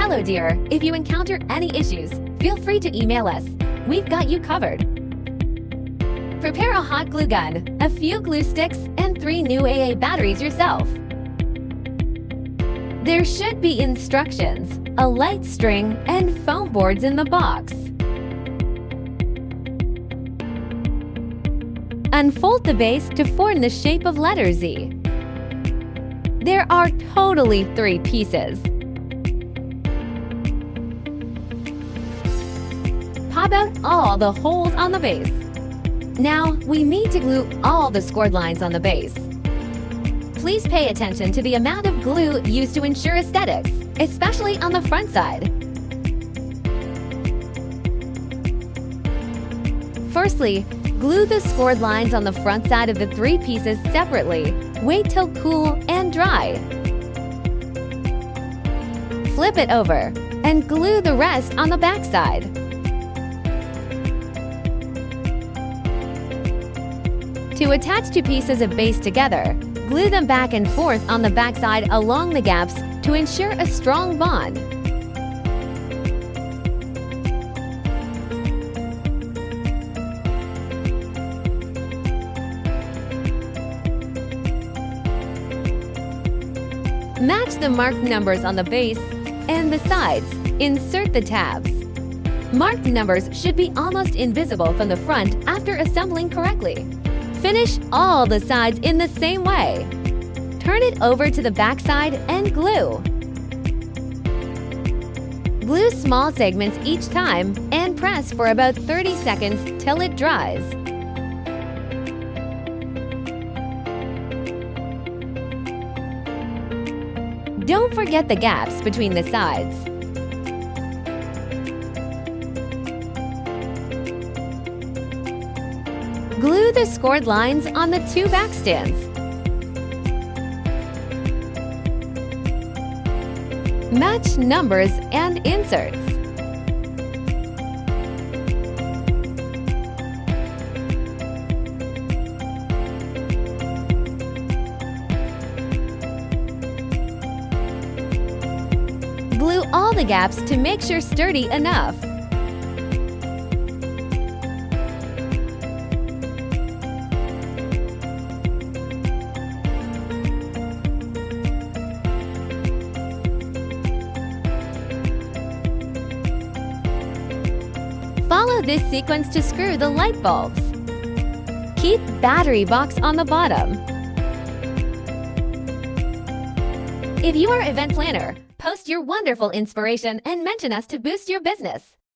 Hello dear, if you encounter any issues, feel free to email us. We've got you covered. Prepare a hot glue gun, a few glue sticks, and 3 new AA batteries yourself. There should be instructions, a light string, and foam boards in the box. Unfold the base to form the shape of letter Z. There are totally 3 pieces. Pop out all the holes on the base. Now, we need to glue all the scored lines on the base. Please pay attention to the amount of glue used to ensure aesthetics, especially on the front side. Firstly, glue the scored lines on the front side of the 3 pieces separately. Wait till cool and dry. Flip it over and glue the rest on the back side. To attach 2 pieces of base together, glue them back and forth on the back side along the gaps to ensure a strong bond. Match the marked numbers on the base and the sides. Insert the tabs. Marked numbers should be almost invisible from the front after assembling correctly. Finish all the sides in the same way. Turn it over to the back side and glue. Glue small segments each time and press for about 30 seconds till it dries. Don't forget the gaps between the sides. Glue the scored lines on the 2 back stands. Match numbers and inserts. Glue all the gaps to make sure sturdy enough. Follow this sequence to screw the light bulbs. Keep battery box on the bottom. If you are an event planner, post your wonderful inspiration and mention us to boost your business.